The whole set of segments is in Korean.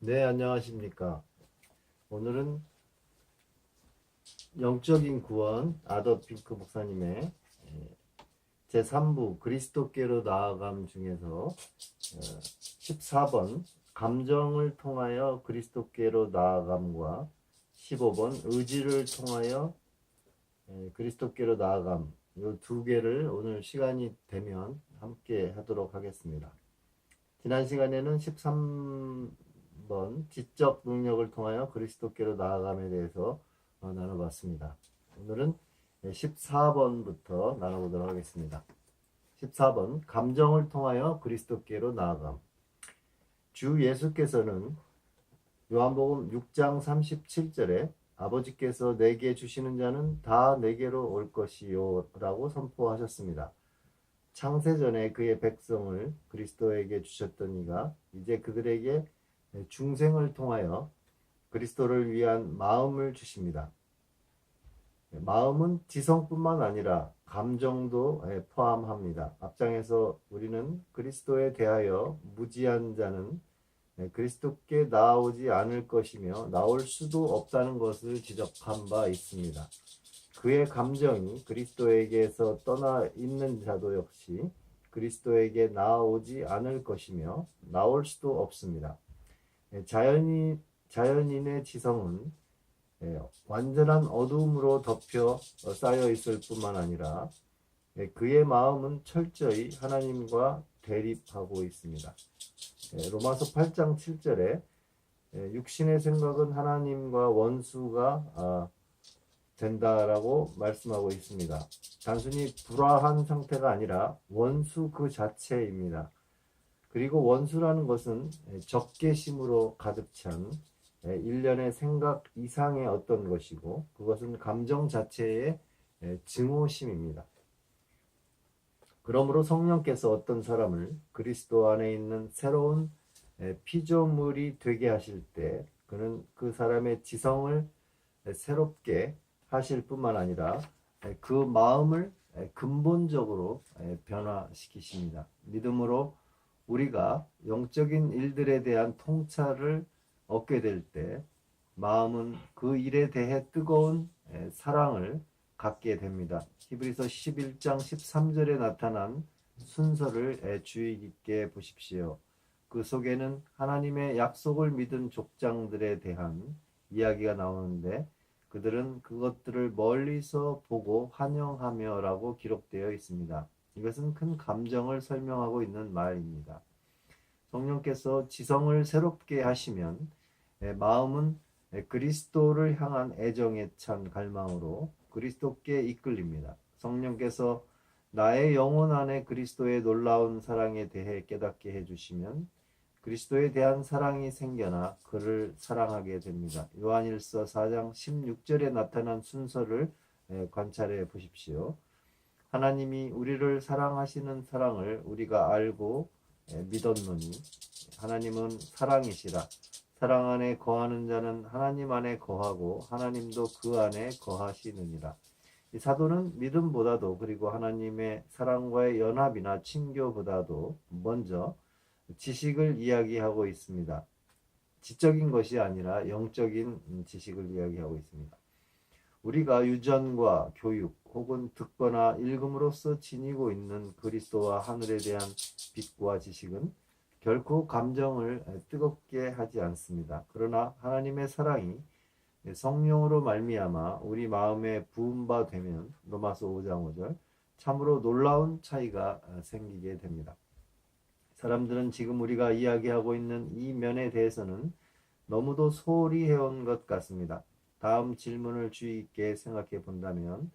네, 안녕하십니까. 오늘은 영적인 구원 아더 핑크 목사님의 제3부 그리스도께로 나아감 중에서 14번 감정을 통하여 그리스도께로 나아감과 15번 의지를 통하여 그리스도께로 나아감, 이 두 개를 오늘 시간이 되면 함께 하도록 하겠습니다. 지난 시간에는 13번 지적 능력을 통하여 그리스도께로 나아감에 대해서 나눠봤습니다. 오늘은 14번부터 나눠보도록 하겠습니다. 14번 감정을 통하여 그리스도께로 나아감. 주 예수께서는 요한복음 6장 37절에 아버지께서 내게 주시는 자는 다 내게로 올 것이요 라고 선포하셨습니다. 창세전에 그의 백성을 그리스도에게 주셨던 이가 이제 그들에게 중생을 통하여 그리스도를 위한 마음을 주십니다. 마음은 지성뿐만 아니라 감정도 포함합니다. 앞장에서 우리는 그리스도에 대하여 무지한 자는 그리스도께 나아오지 않을 것이며 나올 수도 없다는 것을 지적한 바 있습니다. 그의 감정이 그리스도에게서 떠나 있는 자도 역시 그리스도에게 나아오지 않을 것이며 나올 수도 없습니다. 자연인의 지성은 완전한 어두움으로 덮여 쌓여 있을 뿐만 아니라 그의 마음은 철저히 하나님과 대립하고 있습니다. 로마서 8장 7절에 육신의 생각은 하나님과 원수가 된다라고 말씀하고 있습니다. 단순히 불화한 상태가 아니라 원수 그 자체입니다. 그리고 원수라는 것은 적개심으로 가득 찬 일련의 생각 이상의 어떤 것이고 그것은 감정 자체의 증오심입니다. 그러므로 성령께서 어떤 사람을 그리스도 안에 있는 새로운 피조물이 되게 하실 때 그는 그 사람의 지성을 새롭게 하실 뿐만 아니라 그 마음을 근본적으로 변화시키십니다. 믿음으로 우리가 영적인 일들에 대한 통찰을 얻게 될 때 마음은 그 일에 대해 뜨거운 사랑을 갖게 됩니다. 히브리서 11장 13절에 나타난 순서를 주의 깊게 보십시오. 그 속에는 하나님의 약속을 믿은 족장들에 대한 이야기가 나오는데 그들은 그것들을 멀리서 보고 환영하며 라고 기록되어 있습니다. 이것은 큰 감정을 설명하고 있는 말입니다. 성령께서 지성을 새롭게 하시면 마음은 그리스도를 향한 애정에 찬 갈망으로 그리스도께 이끌립니다. 성령께서 나의 영혼 안에 그리스도의 놀라운 사랑에 대해 깨닫게 해주시면 그리스도에 대한 사랑이 생겨나 그를 사랑하게 됩니다. 요한일서 4장 16절에 나타난 순서를 관찰해 보십시오. 하나님이 우리를 사랑하시는 사랑을 우리가 알고 믿었노니 하나님은 사랑이시라. 사랑 안에 거하는 자는 하나님 안에 거하고 하나님도 그 안에 거하시느니라. 이 사도는 믿음보다도 그리고 하나님의 사랑과의 연합이나 친교보다도 먼저 지식을 이야기하고 있습니다. 지적인 것이 아니라 영적인 지식을 이야기하고 있습니다. 우리가 유전과 교육 혹은 듣거나 읽음으로써 지니고 있는 그리스도와 하늘에 대한 빛과 지식은 결코 감정을 뜨겁게 하지 않습니다. 그러나 하나님의 사랑이 성령으로 말미암아 우리 마음에 부은 바 되면 로마서 5장 5절 참으로 놀라운 차이가 생기게 됩니다. 사람들은 지금 우리가 이야기하고 있는 이 면에 대해서는 너무도 소홀히 해온 것 같습니다. 다음 질문을 주의 있게 생각해 본다면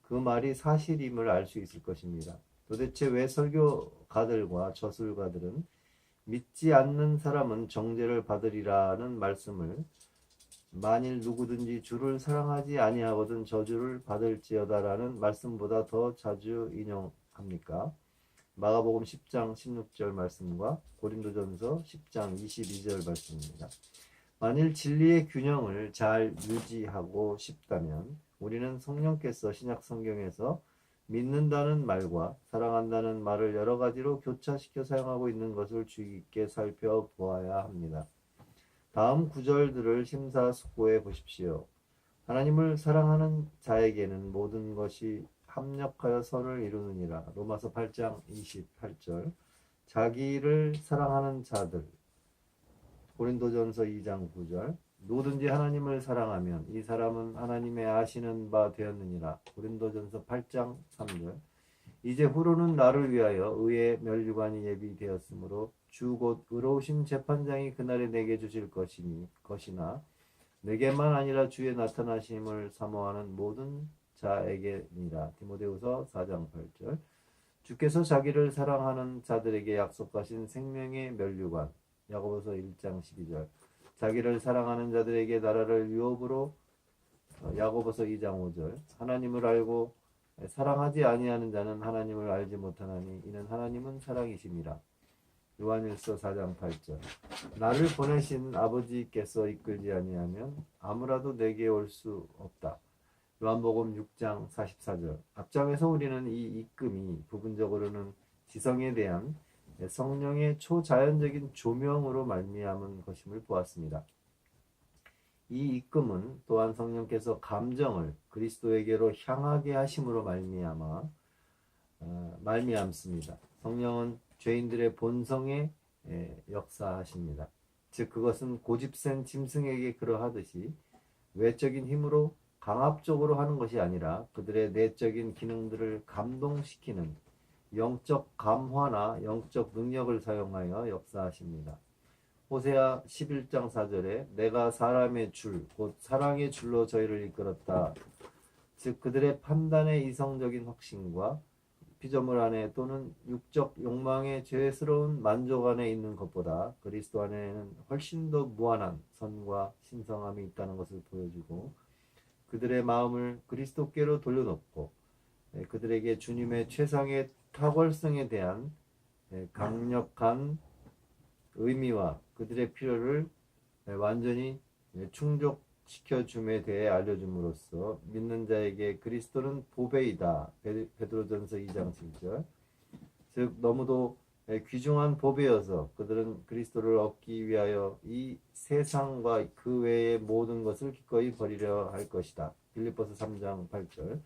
그 말이 사실임을 알 수 있을 것입니다. 도대체 왜 설교가들과 저술가들은 믿지 않는 사람은 정죄를 받으리라는 말씀을 만일 누구든지 주를 사랑하지 아니하거든 저주를 받을지어다라는 말씀보다 더 자주 인용합니까? 마가복음 10장 16절 말씀과 고린도전서 10장 22절 말씀입니다. 만일 진리의 균형을 잘 유지하고 싶다면 우리는 성령께서 신약 성경에서 믿는다는 말과 사랑한다는 말을 여러 가지로 교차시켜 사용하고 있는 것을 주의 깊게 살펴보아야 합니다. 다음 구절들을 심사숙고해 보십시오. 하나님을 사랑하는 자에게는 모든 것이 합력하여 선을 이루느니라. 로마서 8장 28절. 자기를 사랑하는 자들. 고린도전서 2장 9절. 누구든지 하나님을 사랑하면 이 사람은 하나님의 아시는 바 되었느니라. 고린도전서 8장 3절. 이제 후로는 나를 위하여 의의 면류관이 예비되었으므로 주 곧 의로우신 재판장이 그날에 내게 주실 것이나 내게만 아니라 주의 나타나심을 사모하는 모든 자에게니라. 디모데후서 4장 8절. 주께서 자기를 사랑하는 자들에게 약속하신 생명의 면류관. 야고보서 1장 12절. 자기를 사랑하는 자들에게 나라를 유업으로. 야고보서 2장 5절. 하나님을 알고 사랑하지 아니하는 자는 하나님을 알지 못하나니 이는 하나님은 사랑이심이라. 요한일서 4장 8절. 나를 보내신 아버지께서 이끌지 아니하면 아무라도 내게 올 수 없다. 요한복음 6장 44절. 앞장에서 우리는 이 이끔이 부분적으로는 지성에 대한 성령의 초자연적인 조명으로 말미암은 것임을 보았습니다. 이 이끔은 또한 성령께서 감정을 그리스도에게로 향하게 하심으로 말미암습니다. 성령은 죄인들의 본성에 역사하십니다. 즉 그것은 고집센 짐승에게 그러하듯이 외적인 힘으로 강압적으로 하는 것이 아니라 그들의 내적인 기능들을 감동시키는 영적 감화나 영적 능력을 사용하여 역사하십니다. 호세아 11장 4절에 내가 사람의 줄, 곧 사랑의 줄로 저희를 이끌었다. 즉 그들의 판단의 이성적인 확신과 피조물 안에 또는 육적 욕망의 죄스러운 만족 안에 있는 것보다 그리스도 안에는 훨씬 더 무한한 선과 신성함이 있다는 것을 보여주고 그들의 마음을 그리스도께로 돌려놓고 그들에게 주님의 최상의 탁월성에 대한 강력한 의미와 그들의 필요를 완전히 충족시켜 줌에 대해 알려줌으로써 믿는 자에게 그리스도는 보배이다. 베드로전서 2장 7절. 즉 너무도 귀중한 보배여서 그들은 그리스도를 얻기 위하여 이 세상과 그 외의 모든 것을 기꺼이 버리려 할 것이다. 빌립보서 3장 8절.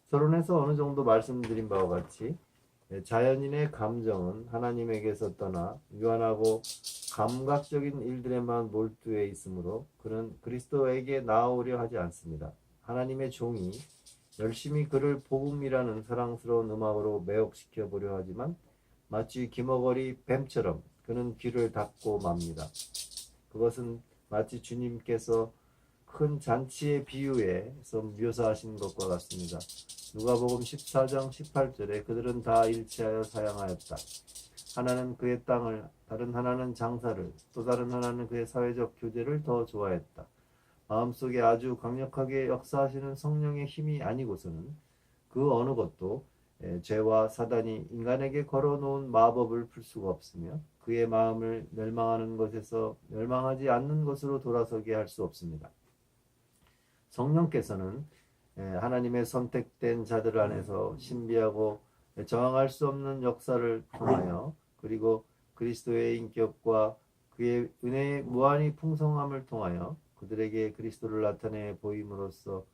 서론에서 어느 정도 말씀드린 바와 같이 자연인의 감정은 하나님에게서 떠나 유한하고 감각적인 일들에만 몰두해 있으므로 그는 그리스도에게 나아오려 하지 않습니다. 하나님의 종이 열심히 그를 복음이라는 사랑스러운 음악으로 매혹시켜 보려 하지만 마치 기머거리 뱀처럼 그는 귀를 닫고 맙니다. 그것은 마치 주님께서 큰 잔치의 비유에서 묘사하신 것과 같습니다. 누가복음 14장 18절에 그들은 다 일치하여 사양하였다. 하나는 그의 땅을, 다른 하나는 장사를, 또 다른 하나는 그의 사회적 교제를 더 좋아했다. 마음속에 아주 강력하게 역사하시는 성령의 힘이 아니고서는 그 어느 것도 죄와 사단이 인간에게 걸어놓은 마법을 풀 수가 없으며 그의 마음을 멸망하는 것에서 멸망하지 않는 것으로 돌아서게 할 수 없습니다. 성령께서는 하나님의 선택된 자들 안에서 신비하고 저항할 수 없는 역사를 통하여 그리고 그리스도의 인격과 그의 은혜의 무한히 풍성함을 통하여 그들에게 그리스도를 나타내 보임으로써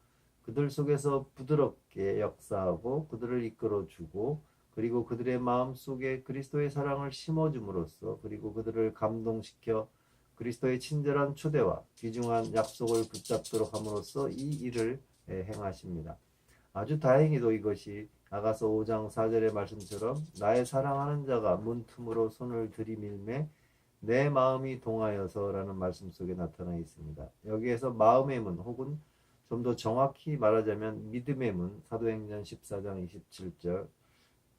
그들 속에서 부드럽게 역사하고 그들을 이끌어주고 그리고 그들의 마음 속에 그리스도의 사랑을 심어줌으로써 그리고 그들을 감동시켜 그리스도의 친절한 초대와 귀중한 약속을 붙잡도록 함으로써 이 일을 행하십니다. 아주 다행히도 이것이 아가서 5장 4절의 말씀처럼 나의 사랑하는 자가 문틈으로 손을 들이밀매 내 마음이 동하여서라는 말씀 속에 나타나 있습니다. 여기에서 마음의 문 혹은 좀 더 정확히 말하자면 믿음의 문, 사도행전 14장 27절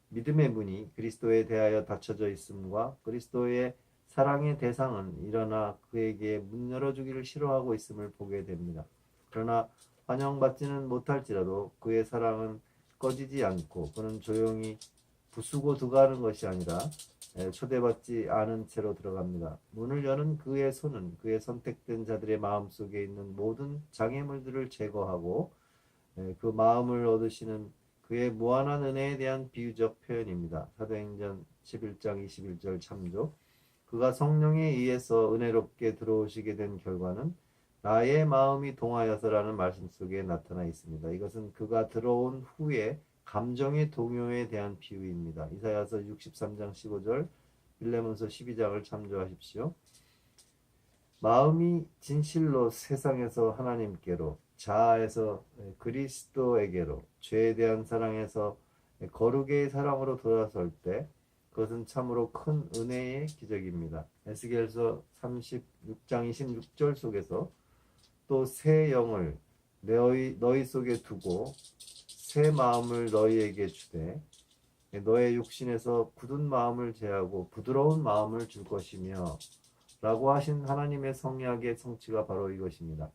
믿음의 문이 그리스도에 대하여 닫혀져 있음과 그리스도의 사랑의 대상은 일어나 그에게 문 열어주기를 싫어하고 있음을 보게 됩니다. 그러나 환영받지는 못할지라도 그의 사랑은 꺼지지 않고 그는 조용히 부수고 들어가는 것이 아니라 초대받지 않은 채로 들어갑니다. 문을 여는 그의 손은 그의 선택된 자들의 마음속에 있는 모든 장애물들을 제거하고 그 마음을 얻으시는 그의 무한한 은혜에 대한 비유적 표현입니다. 사도행전 11장 21절 참조. 그가 성령에 의해서 은혜롭게 들어오시게 된 결과는 나의 마음이 동하여서라는 말씀 속에 나타나 있습니다. 이것은 그가 들어온 후에 감정의 동요에 대한 비유입니다. 이사야서 63장 15절, 빌레몬서 12장을 참조하십시오. 마음이 진실로 세상에서 하나님께로, 자아에서 그리스도에게로, 죄에 대한 사랑에서 거룩의 사랑으로 돌아설 때 그것은 참으로 큰 은혜의 기적입니다. 에스겔서 36장 26절 속에서 또 새 영을 너희 속에 두고 새 마음을 너희에게 주되 너의 육신에서 굳은 마음을 제하고 부드러운 마음을 줄 것이며 라고 하신 하나님의 성약의 성취가 바로 이것입니다.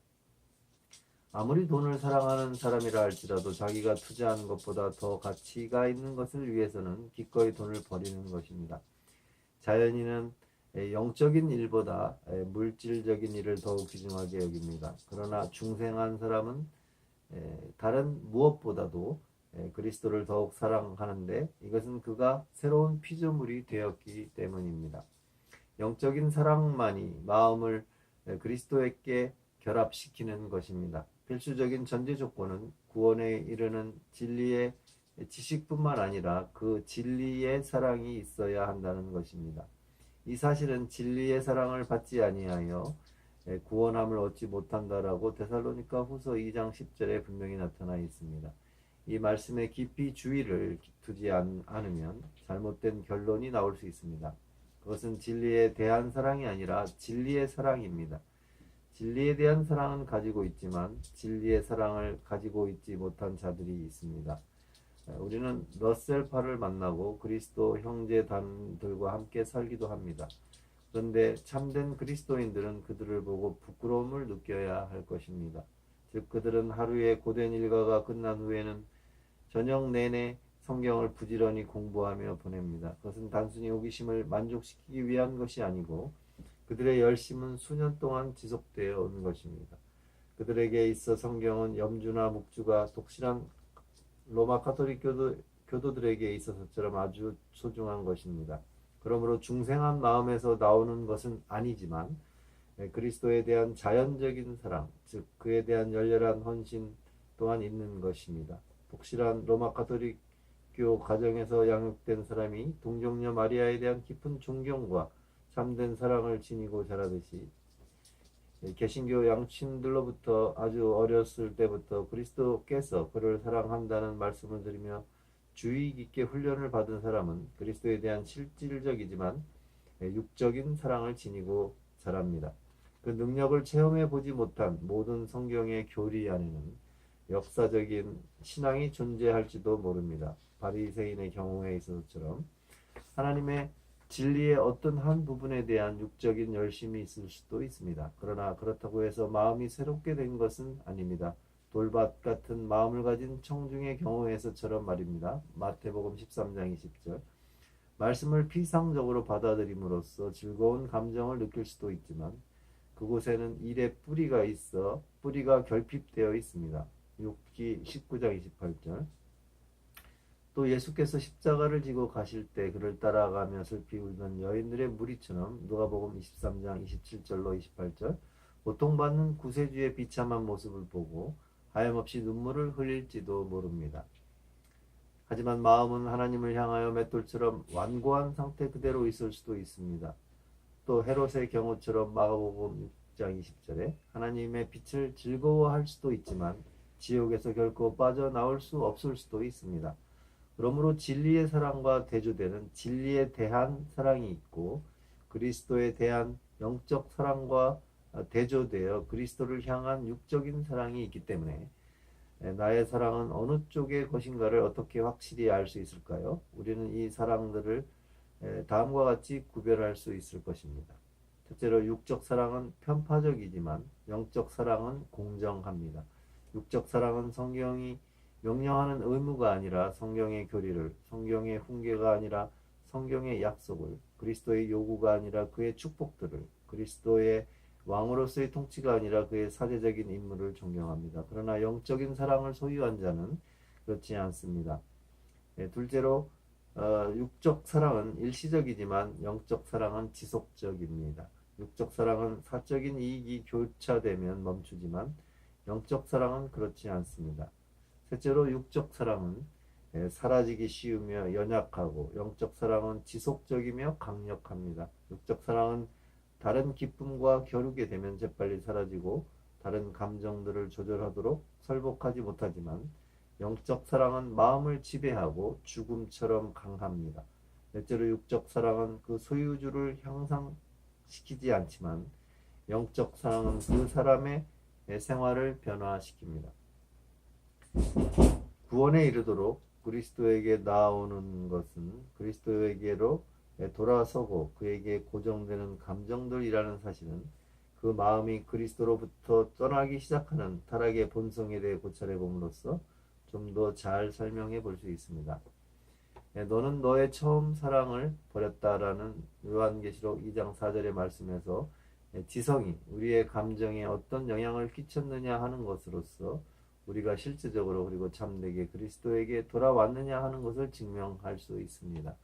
아무리 돈을 사랑하는 사람이라 할지라도 자기가 투자한 것보다 더 가치가 있는 것을 위해서는 기꺼이 돈을 버리는 것입니다. 자연인은 영적인 일보다 물질적인 일을 더욱 귀중하게 여깁니다. 그러나 중생한 사람은 다른 무엇보다도 그리스도를 더욱 사랑하는데 이것은 그가 새로운 피조물이 되었기 때문입니다. 영적인 사랑만이 마음을 그리스도에게 결합시키는 것입니다. 필수적인 전제 조건은 구원에 이르는 진리의 지식뿐만 아니라 그 진리의 사랑이 있어야 한다는 것입니다. 이 사실은 진리의 사랑을 받지 아니하여 구원함을 얻지 못한다라고 데살로니가 후서 2장 10절에 분명히 나타나 있습니다. 이 말씀에 깊이 주의를 두지 않으면 잘못된 결론이 나올 수 있습니다. 그것은 진리에 대한 사랑이 아니라 진리의 사랑입니다. 진리에 대한 사랑은 가지고 있지만 진리의 사랑을 가지고 있지 못한 자들이 있습니다. 우리는 러셀파를 만나고 그리스도 형제단들과 함께 살기도 합니다. 그런데 참된 그리스도인들은 그들을 보고 부끄러움을 느껴야 할 것입니다. 즉 그들은 하루의 고된 일과가 끝난 후에는 저녁 내내 성경을 부지런히 공부하며 보냅니다. 그것은 단순히 호기심을 만족시키기 위한 것이 아니고 그들의 열심은 수년 동안 지속되어 온 것입니다. 그들에게 있어 성경은 염주나 묵주가 독실한 로마 가톨릭 교도들에게 있어서처럼 아주 소중한 것입니다. 그러므로 중생한 마음에서 나오는 것은 아니지만 그리스도에 대한 자연적인 사랑, 즉 그에 대한 열렬한 헌신 또한 있는 것입니다. 독실한 로마 가톨릭교 가정에서 양육된 사람이 동정녀 마리아에 대한 깊은 존경과 참된 사랑을 지니고 자라듯이 개신교 양친들로부터 아주 어렸을 때부터 그리스도께서 그를 사랑한다는 말씀을 들으며 주의 깊게 훈련을 받은 사람은 그리스도에 대한 실질적이지만 육적인 사랑을 지니고 자랍니다. 그 능력을 체험해 보지 못한 모든 성경의 교리 안에는 역사적인 신앙이 존재할지도 모릅니다. 바리새인의 경우에 있어서처럼 하나님의 진리의 어떤 한 부분에 대한 육적인 열심이 있을 수도 있습니다. 그러나 그렇다고 해서 마음이 새롭게 된 것은 아닙니다. 돌밭 같은 마음을 가진 청중의 경우에서처럼 말입니다. 마태복음 13장 20절. 말씀을 피상적으로 받아들임으로써 즐거운 감정을 느낄 수도 있지만 그곳에는 일의 뿌리가 있어 뿌리가 결핍되어 있습니다. 욥기 19장 28절. 또 예수께서 십자가를 지고 가실 때 그를 따라가며 슬피 울던 여인들의 무리처럼 누가복음 23장 27절로 28절 고통받는 구세주의 비참한 모습을 보고 하염없이 눈물을 흘릴지도 모릅니다. 하지만 마음은 하나님을 향하여 맷돌처럼 완고한 상태 그대로 있을 수도 있습니다. 또 헤롯의 경우처럼 마가복음 6장 20절에 하나님의 빛을 즐거워할 수도 있지만 지옥에서 결코 빠져나올 수 없을 수도 있습니다. 그러므로 진리의 사랑과 대조되는 진리에 대한 사랑이 있고 그리스도에 대한 영적 사랑과 대조되어 그리스도를 향한 육적인 사랑이 있기 때문에 나의 사랑은 어느 쪽의 것인가를 어떻게 확실히 알 수 있을까요? 우리는 이 사랑들을 다음과 같이 구별할 수 있을 것입니다. 첫째로 육적 사랑은 편파적이지만 영적 사랑은 공정합니다. 육적 사랑은 성경이 명령하는 의무가 아니라 성경의 교리를, 성경의 훈계가 아니라 성경의 약속을, 그리스도의 요구가 아니라 그의 축복들을, 그리스도의 왕으로서의 통치가 아니라 그의 사제적인 임무를 존경합니다. 그러나 영적인 사랑을 소유한 자는 그렇지 않습니다. 둘째로 육적 사랑은 일시적이지만 영적 사랑은 지속적입니다. 육적 사랑은 사적인 이익이 교차되면 멈추지만 영적 사랑은 그렇지 않습니다. 셋째로 육적 사랑은 사라지기 쉬우며 연약하고 영적 사랑은 지속적이며 강력합니다. 육적 사랑은 다른 기쁨과 겨루게 되면 재빨리 사라지고 다른 감정들을 조절하도록 설복하지 못하지만 영적 사랑은 마음을 지배하고 죽음처럼 강합니다. 넷째로 육적 사랑은 그 소유주를 향상시키지 않지만 영적 사랑은 그 사람의 생활을 변화시킵니다. 구원에 이르도록 그리스도에게 나아오는 것은 그리스도에게로 돌아서고 그에게 고정되는 감정들이라는 사실은 그 마음이 그리스도로부터 떠나기 시작하는 타락의 본성에 대해 고찰해 봄으로써 좀 더 잘 설명해 볼 수 있습니다. 너는 너의 처음 사랑을 버렸다라는 요한계시록 2장 4절의 말씀에서 지성이 우리의 감정에 어떤 영향을 끼쳤느냐 하는 것으로서 우리가 실제적으로 그리고 참되게 그리스도에게 돌아왔느냐 하는 것을 증명할 수 있습니다.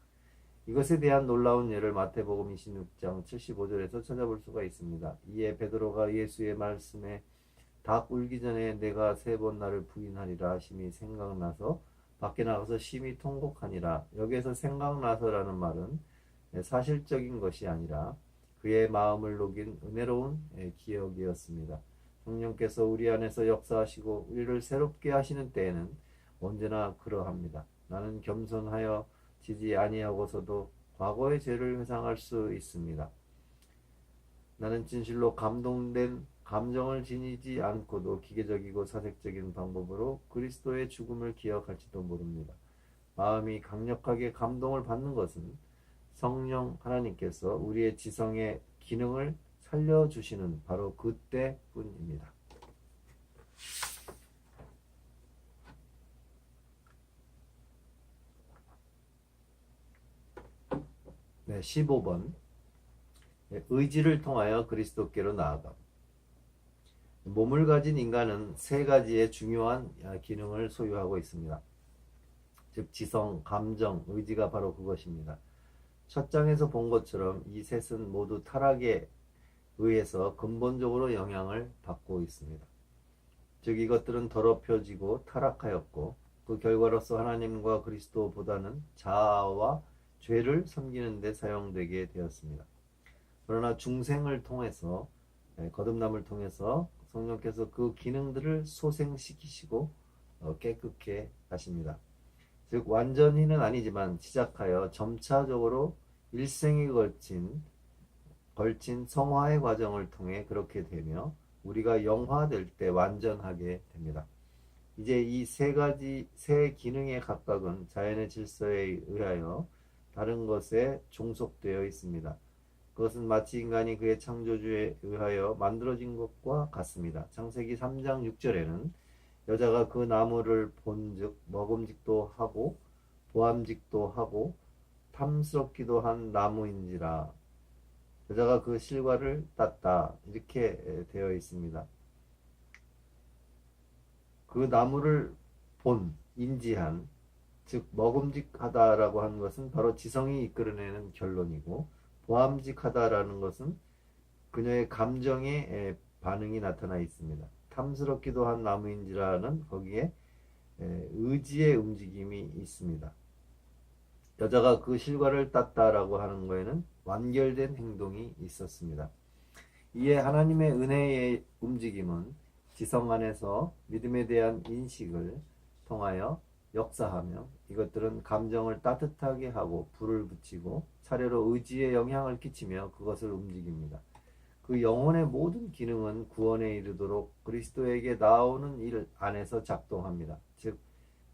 이것에 대한 놀라운 예를 마태복음 26장 75절에서 찾아볼 수가 있습니다. 이에 베드로가 예수의 말씀에 닭 울기 전에 내가 3번 나를 부인하리라 하심이 생각나서 밖에 나가서 심히 통곡하니라. 여기에서 생각나서라는 말은 사실적인 것이 아니라 그의 마음을 녹인 은혜로운 기억이었습니다. 성령께서 우리 안에서 역사하시고 우리를 새롭게 하시는 때에는 언제나 그러합니다. 나는 겸손하여 지지 아니하고서도 과거의 죄를 회상할 수 있습니다. 나는 진실로 감동된 감정을 지니지 않고도 기계적이고 사색적인 방법으로 그리스도의 죽음을 기억할지도 모릅니다. 마음이 강력하게 감동을 받는 것은 성령 하나님께서 우리의 지성의 기능을 살려주시는 바로 그때뿐입니다. 네, 15번 의지를 통하여 그리스도께로 나아감. 몸을 가진 인간은 3가지의 중요한 기능을 소유하고 있습니다. 즉 지성, 감정, 의지가 바로 그것입니다. 첫 장에서 본 것처럼 이 셋은 모두 타락에 의해서 근본적으로 영향을 받고 있습니다. 즉 이것들은 더럽혀지고 타락하였고 그 결과로서 하나님과 그리스도보다는 자아와 죄를 섬기는 데 사용되게 되었습니다. 그러나 중생을 통해서 거듭남을 통해서 성령께서 그 기능들을 소생시키시고 깨끗게 하십니다. 즉 완전히는 아니지만 시작하여 점차적으로 일생에 걸친 성화의 과정을 통해 그렇게 되며 우리가 영화될 때 완전하게 됩니다. 이제 이 세 기능의 각각은 자연의 질서에 의하여 다른 것에 종속되어 있습니다. 그것은 마치 인간이 그의 창조주에 의하여 만들어진 것과 같습니다. 창세기 3장 6절에는 여자가 그 나무를 본즉 먹음직도 하고 보암직도 하고 탐스럽기도 한 나무인지라 여자가 그 실과를 땄다 이렇게 되어 있습니다. 그 나무를 인지한 즉 먹음직하다라고 하는 것은 바로 지성이 이끌어내는 결론이고 보암직하다라는 것은 그녀의 감정의 반응이 나타나 있습니다. 탐스럽기도 한 나무인지라는 거기에 의지의 움직임이 있습니다. 여자가 그 실과를 땄다라고 하는 거에는 완결된 행동이 있었습니다. 이에 하나님의 은혜의 움직임은 지성 안에서 믿음에 대한 인식을 통하여 역사하며 이것들은 감정을 따뜻하게 하고 불을 붙이고 차례로 의지에 영향을 끼치며 그것을 움직입니다. 그 영혼의 모든 기능은 구원에 이르도록 그리스도에게 나아오는 일 안에서 작동합니다. 즉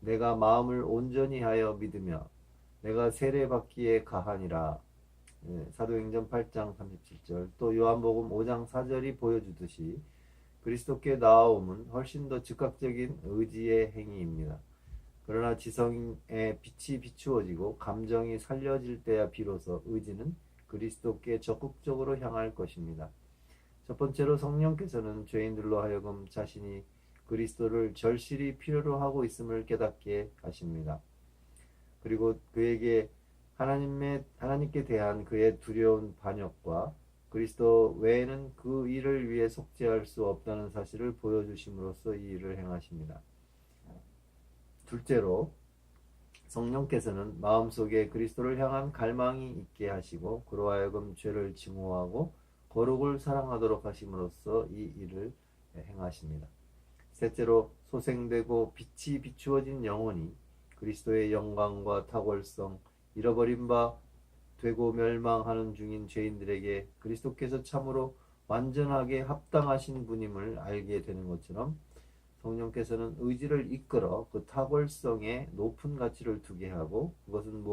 내가 마음을 온전히 하여 믿으며 내가 세례받기에 가하니라. 사도행전 8장 37절 또 요한복음 5장 4절이 보여주듯이 그리스도께 나아옴은 훨씬 더 즉각적인 의지의 행위입니다. 그러나 지성의 빛이 비추어지고 감정이 살려질 때야 비로소 의지는 그리스도께 적극적으로 향할 것입니다. 첫 번째로 성령께서는 죄인들로 하여금 자신이 그리스도를 절실히 필요로 하고 있음을 깨닫게 하십니다. 그리고 그에게 하나님께 대한 그의 두려운 반역과 그리스도 외에는 그 일을 위해 속죄할 수 없다는 사실을 보여주심으로써 이 일을 행하십니다. 둘째로 성령께서는 마음속에 그리스도를 향한 갈망이 있게 하시고 그로 하여금 죄를 증오하고 거룩을 사랑하도록 하심으로써 이 일을 행하십니다. 셋째로 소생되고 빛이 비추어진 영혼이 그리스도의 영광과 탁월성, 잃어버린 바 되고 멸망하는 중인 죄인들에게 그리스도께서 참으로 완전하게 합당하신 분임을 알게 되는 것처럼 성령께서는 의지를 이끌어 그 탁월성에 높은 가치를 두게 하고 그것은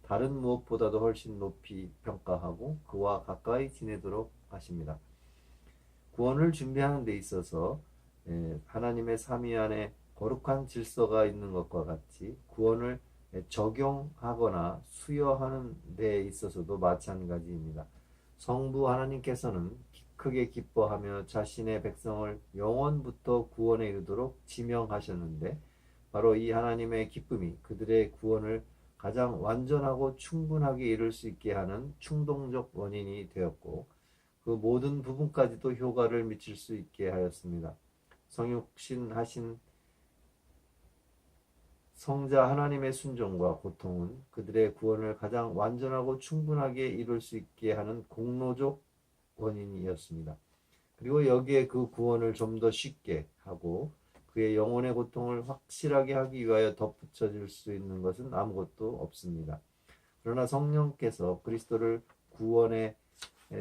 다른 무엇보다도 훨씬 높이 평가하고 그와 가까이 지내도록 하십니다. 구원을 준비하는 데 있어서 하나님의 삼위 안에 거룩한 질서가 있는 것과 같이 구원을 적용하거나 수여하는 데 있어서도 마찬가지입니다. 성부 하나님께서는 크게 기뻐하며 자신의 백성을 영원부터 구원에 이르도록 지명하셨는데 바로 이 하나님의 기쁨이 그들의 구원을 가장 완전하고 충분하게 이룰 수 있게 하는 충동적 원인이 되었고 그 모든 부분까지도 효과를 미칠 수 있게 하였습니다. 성육신하신 성자 하나님의 순종과 고통은 그들의 구원을 가장 완전하고 충분하게 이룰 수 있게 하는 공로적 원인이었습니다. 그리고 여기에 그 구원을 좀 더 쉽게 하고 그의 영혼의 고통을 확실하게 하기 위하여 덧붙여질 수 있는 것은 아무것도 없습니다. 그러나 성령께서 그리스도를 구원에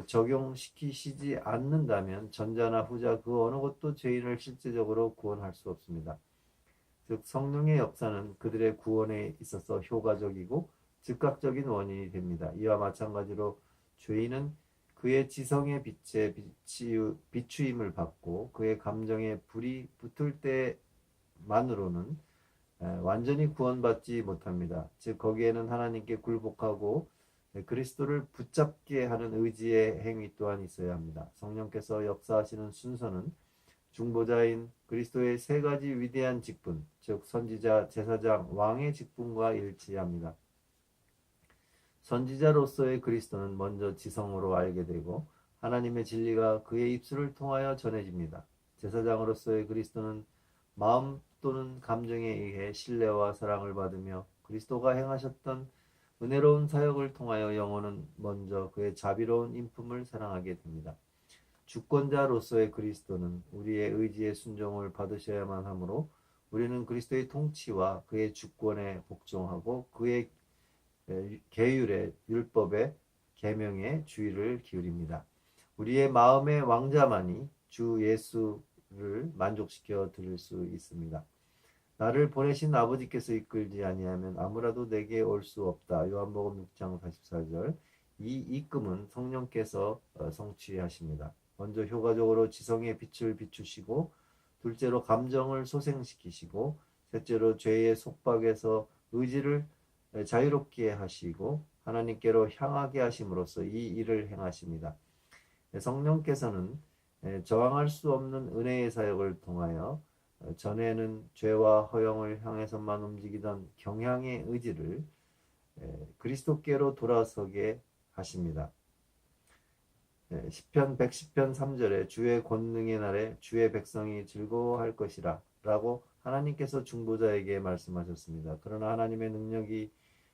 적용시키시지 않는다면 전자나 후자 그 어느 것도 죄인을 실제적으로 구원할 수 없습니다. 즉 성령의 역사는 그들의 구원에 있어서 효과적이고 즉각적인 원인이 됩니다. 이와 마찬가지로 죄인은 그의 지성의 빛에 비추임을 받고 그의 감정에 불이 붙을 때만으로는 완전히 구원받지 못합니다. 즉 거기에는 하나님께 굴복하고 그리스도를 붙잡게 하는 의지의 행위 또한 있어야 합니다. 성령께서 역사하시는 순서는 중보자인 그리스도의 세 가지 위대한 직분, 즉 선지자, 제사장, 왕의 직분과 일치합니다. 선지자로서의 그리스도는 먼저 지성으로 알게 되고 하나님의 진리가 그의 입술을 통하여 전해집니다. 제사장으로서의 그리스도는 마음 또는 감정에 의해 신뢰와 사랑을 받으며 그리스도가 행하셨던 은혜로운 사역을 통하여 영혼은 먼저 그의 자비로운 인품을 사랑하게 됩니다. 주권자로서의 그리스도는 우리의 의지의 순종을 받으셔야만 하므로 우리는 그리스도의 통치와 그의 주권에 복종하고 그의 계율의 율법의 계명에 주의를 기울입니다. 우리의 마음의 왕자만이 주 예수를 만족시켜 드릴 수 있습니다. 나를 보내신 아버지께서 이끌지 아니하면 아무라도 내게 올 수 없다. 요한복음 6장 44절. 이 이끔은 성령께서 성취하십니다. 먼저 효과적으로 지성의 빛을 비추시고 둘째로 감정을 소생시키시고 셋째로 죄의 속박에서 의지를 자유롭게 하시고 하나님께로 향하게 하심으로써 이 일을 행하십니다. 성령께서는 저항할 수 없는 은혜의 사역을 통하여 전에는 죄와 허영을 향해서만 움직이던 경향의 의지를 그리스도께로 돌아서게 하십니다. 시편 110편 3절에 주의 권능의 날에 주의 백성이 즐거워할 것이라 라고 하나님께서 중보자에게 말씀하셨습니다. 그러나 하나님의 능력이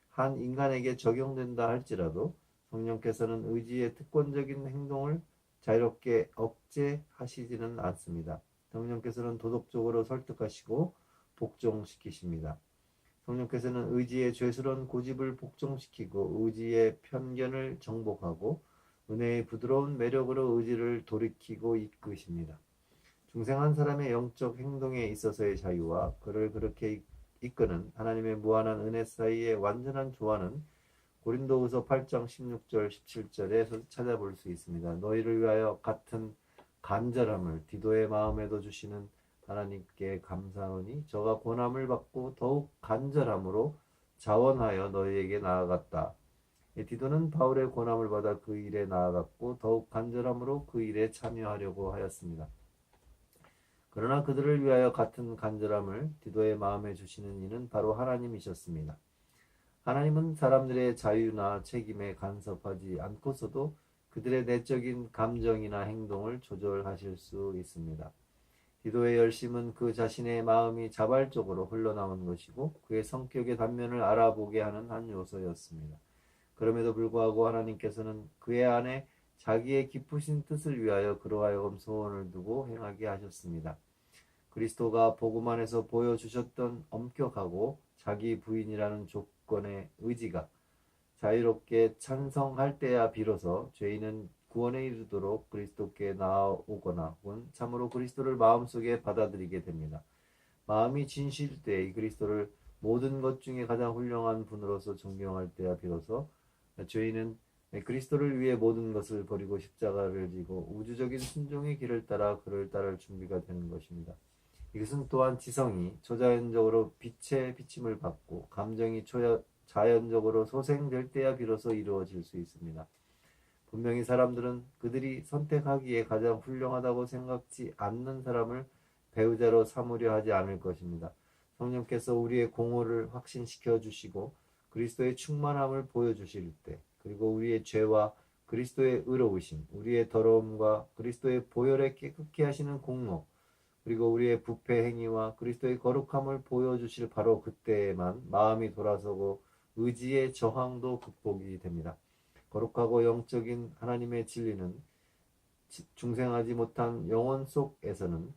한 인간에게 적용된다 할지라도 성령께서는 의지의 특권적인 행동을 자유롭게 억제하시지는 않습니다. 성령께서는 도덕적으로 설득하시고 복종시키십니다. 성령께서는 의지의 죄스러운 고집을 복종시키고 의지의 편견을 정복하고 은혜의 부드러운 매력으로 의지를 돌이키고 이끄십니다. 중생한 사람의 영적 행동에 있어서의 자유와 그를 그렇게 이끄는 하나님의 무한한 은혜 사이의 완전한 조화는 고린도후서 8장 16절 17절에 찾아볼 수 있습니다. 너희를 위하여 같은 간절함을 디도의 마음에도 주시는 하나님께 감사하노니 저가 고난을 받고 더욱 간절함으로 자원하여 너희에게 나아갔다. 디도는 바울의 고난을 받아 그 일에 나아갔고 더욱 간절함으로 그 일에 참여하려고 하였습니다. 그러나 그들을 위하여 같은 간절함을 디도의 마음에 주시는 이는 바로 하나님이셨습니다. 하나님은 사람들의 자유나 책임에 간섭하지 않고서도 그들의 내적인 감정이나 행동을 조절하실 수 있습니다. 기도의 열심은 그 자신의 마음이 자발적으로 흘러나온 것이고 그의 성격의 단면을 알아보게 하는 한 요소였습니다. 그럼에도 불구하고 하나님께서는 그의 안에 자기의 기쁘신 뜻을 위하여 그로 하여금 소원을 두고 행하게 하셨습니다. 그리스도가 복음 안에서 보여주셨던 엄격하고 자기 부인이라는 조건의 의지가 자유롭게 찬성할 때야 비로소 죄인은 구원에 이르도록 그리스도께 나아오거나 혹은 참으로 그리스도를 마음속에 받아들이게 됩니다. 마음이 진실 때 이 그리스도를 모든 것 중에 가장 훌륭한 분으로서 존경할 때야 비로소 죄인은 그리스도를 위해 모든 것을 버리고 십자가를 지고 우주적인 순종의 길을 따라 그를 따를 준비가 되는 것입니다. 이것은 또한 지성이 초자연적으로 빛의 비침을 받고 감정이 자연적으로 소생될 때야 비로소 이루어질 수 있습니다. 분명히 사람들은 그들이 선택하기에 가장 훌륭하다고 생각지 않는 사람을 배우자로 삼으려 하지 않을 것입니다. 성령께서 우리의 공허를 확신시켜 주시고 그리스도의 충만함을 보여주실 때, 그리고 우리의 죄와 그리스도의 의로우심, 우리의 더러움과 그리스도의 보혈에 깨끗게 하시는 공로, 그리고 우리의 부패 행위와 그리스도의 거룩함을 보여주실 바로 그때에만 마음이 돌아서고 의지의 저항도 극복이 됩니다. 거룩하고 영적인 하나님의 진리는 중생하지 못한 영혼 속에서는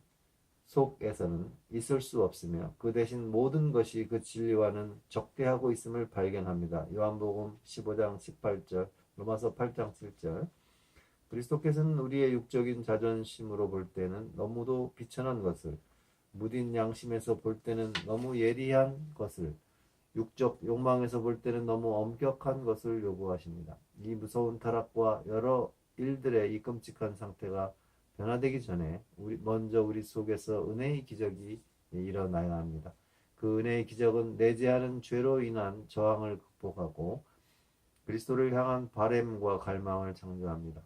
있을 수 없으며 그 대신 모든 것이 그 진리와는 적대하고 있음을 발견합니다. 요한복음 15장 18절, 로마서 8장 7절. 그리스도께서는 우리의 육적인 자존심으로 볼 때는 너무도 비천한 것을, 무딘 양심에서 볼 때는 너무 예리한 것을, 육적 욕망에서 볼 때는 너무 엄격한 것을 요구하십니다. 이 무서운 타락과 여러 일들의 이 끔찍한 상태가 변화되기 전에 먼저 우리 속에서 은혜의 기적이 일어나야 합니다. 그 은혜의 기적은 내재하는 죄로 인한 저항을 극복하고 그리스도를 향한 바램과 갈망을 창조합니다.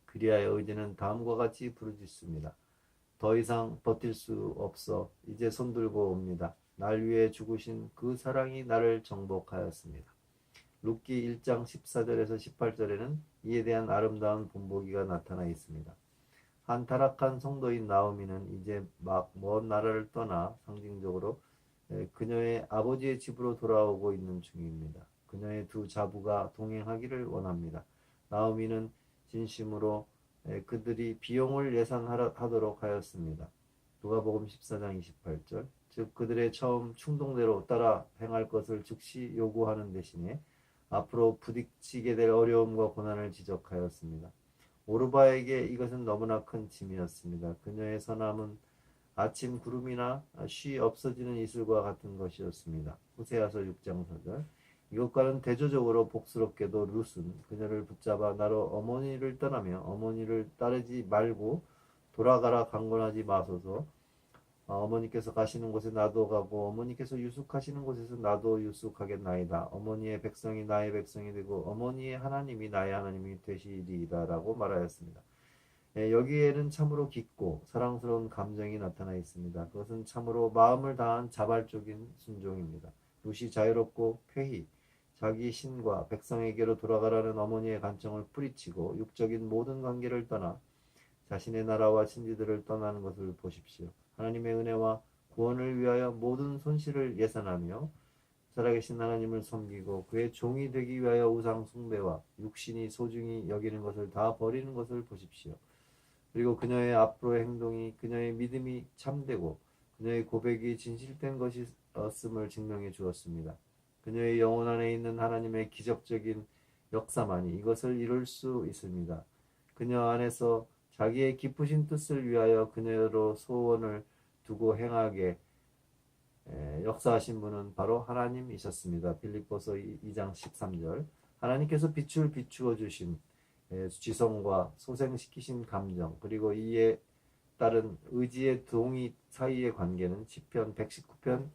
그리하여 의지는 다음과 같이 부르짖습니다. 더 이상 버틸 수 없어 이제 손들고 옵니다. 날 위해 죽으신 그 사랑이 나를 정복하였습니다. 룻기 1장 14절에서 18절에는 이에 대한 아름다운 본보기가 나타나 있습니다. 한 타락한 성도인 나오미는 이제 막 먼 나라를 떠나 상징적으로 그녀의 아버지의 집으로 돌아오고 있는 중입니다. 그녀의 두 자부가 동행하기를 원합니다. 나오미는 진심으로 그들이 비용을 예산하도록 하였습니다. 누가복음 14장 28절. 즉 그들의 처음 충동대로 따라 행할 것을 즉시 요구하는 대신에 앞으로 부딪히게 될 어려움과 고난을 지적하였습니다. 오르바에게 이것은 너무나 큰 짐이었습니다. 그녀의 선함은 아침 구름이나 쉬 없어지는 이슬과 같은 것이었습니다. 호세아서 6장 4절. 이것과는 대조적으로 복스럽게도 룻은 그녀를 붙잡아 나로 어머니를 떠나며 어머니를 따르지 말고 돌아가라 강권하지 마소서. 어머니께서 가시는 곳에 나도 가고 어머니께서 유숙하시는 곳에서 나도 유숙하겠나이다. 어머니의 백성이 나의 백성이 되고 어머니의 하나님이 나의 하나님이 되시리이다 라고 말하였습니다. 여기에는 참으로 깊고 사랑스러운 감정이 나타나 있습니다. 그것은 참으로 마음을 다한 자발적인 순종입니다. 룻이 자유롭고 쾌히 자기 신과 백성에게로 돌아가라는 어머니의 간청을 뿌리치고 육적인 모든 관계를 떠나 자신의 나라와 친지들을 떠나는 것을 보십시오. 하나님의 은혜와 구원을 위하여 모든 손실을 예산하며 살아계신 하나님을 섬기고 그의 종이 되기 위하여 우상 숭배와 육신이 소중히 여기는 것을 다 버리는 것을 보십시오. 그리고 그녀의 앞으로의 행동이 그녀의 믿음이 참되고 그녀의 고백이 진실된 것이었음을 증명해 주었습니다. 그녀의 영혼 안에 있는 하나님의 기적적인 역사만이 이것을 이룰 수 있습니다. 그녀 안에서 자기의 기쁘신 뜻을 위하여 그녀로 소원을 두고 행하게 역사하신 분은 바로 하나님이셨습니다. 빌립보서 2장 13절. 하나님께서 빛을 비추어 주신 지성과 소생시키신 감정, 그리고 이에 따른 의지의 동의 사이의 관계는 시편 119편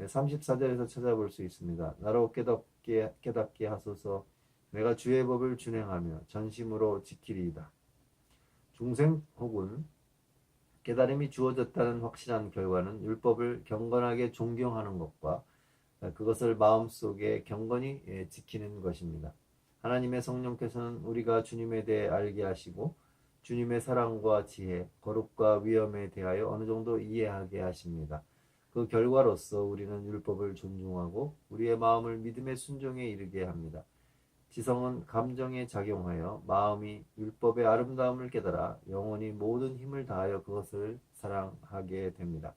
34절에서 찾아볼 수 있습니다. 나로 깨닫게 하소서. 내가 주의 법을 준행하며 전심으로 지키리이다. 중생 혹은 깨달음이 주어졌다는 확실한 결과는 율법을 경건하게 존경하는 것과 그것을 마음속에 경건히 지키는 것입니다. 하나님의 성령께서는 우리가 주님에 대해 알게 하시고 주님의 사랑과 지혜, 거룩과 위엄에 대하여 어느 정도 이해하게 하십니다. 그 결과로서 우리는 율법을 존중하고 우리의 마음을 믿음의 순종에 이르게 합니다. 지성은 감정에 작용하여 마음이 율법의 아름다움을 깨달아 영혼이 모든 힘을 다하여 그것을 사랑하게 됩니다.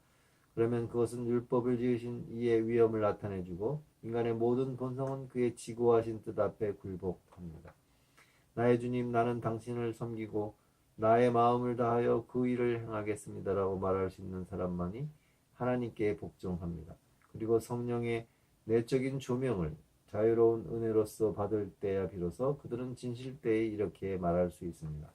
그러면 그것은 율법을 지으신 이의 위엄을 나타내주고 인간의 모든 본성은 그의 지고하신 뜻 앞에 굴복합니다. 나의 주님, 나는 당신을 섬기고 나의 마음을 다하여 그 일을 행하겠습니다라고 말할 수 있는 사람만이 하나님께 복종합니다. 그리고 성령의 내적인 조명을 자유로운 은혜로서 받을 때야 비로소 그들은 진실되이 이렇게 말할 수 있습니다.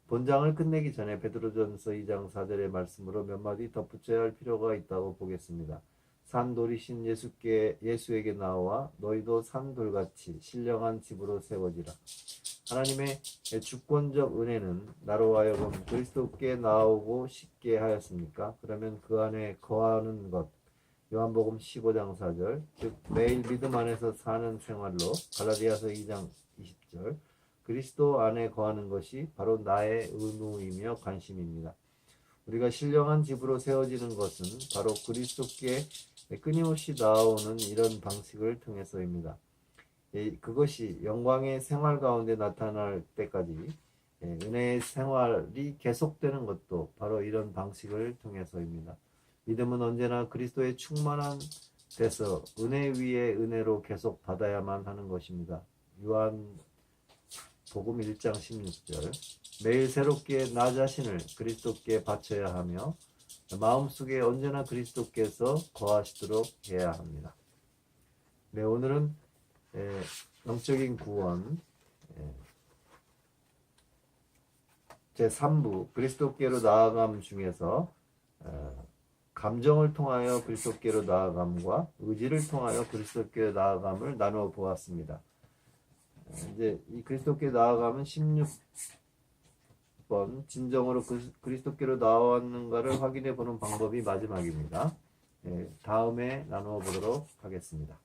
본장을 끝내기 전에 베드로전서 2장 4절의 말씀으로 몇 마디 덧붙여야 할 필요가 있다고 보겠습니다. 산돌이신 예수에게 나와 너희도 산돌같이 신령한 집으로 세워지라. 하나님의 주권적 은혜는 나로 하여금 그리스도께 나오고 싶게 하였습니까? 그러면 그 안에 거하는 것, 요한복음 15장 4절, 즉 매일 믿음 안에서 사는 생활로 갈라디아서 2장 20절, 그리스도 안에 거하는 것이 바로 나의 의무이며 관심입니다. 우리가 신령한 집으로 세워지는 것은 바로 그리스도께 끊임없이 나아오는 이런 방식을 통해서입니다. 그것이 영광의 생활 가운데 나타날 때까지 은혜의 생활이 계속되는 것도 바로 이런 방식을 통해서입니다. 믿음은 언제나 그리스도의 충만한 데서 은혜 위에 은혜로 계속 받아야만 하는 것입니다. 요한복음 1장 16절, 매일 새롭게 나 자신을 그리스도께 바쳐야 하며 마음속에 언제나 그리스도께서 거하시도록 해야 합니다. 네, 오늘은 영적인 구원 제3부 그리스도께로 나아감 중에서 감정을 통하여 그리스도께로 나아감과 의지를 통하여 그리스도께로 나아감을 나누어 보았습니다. 이제 이 그리스도께 나아감은 16번 진정으로 그리스도께로 나왔는가를 확인해 보는 방법이 마지막입니다. 다음에 나누어 보도록 하겠습니다.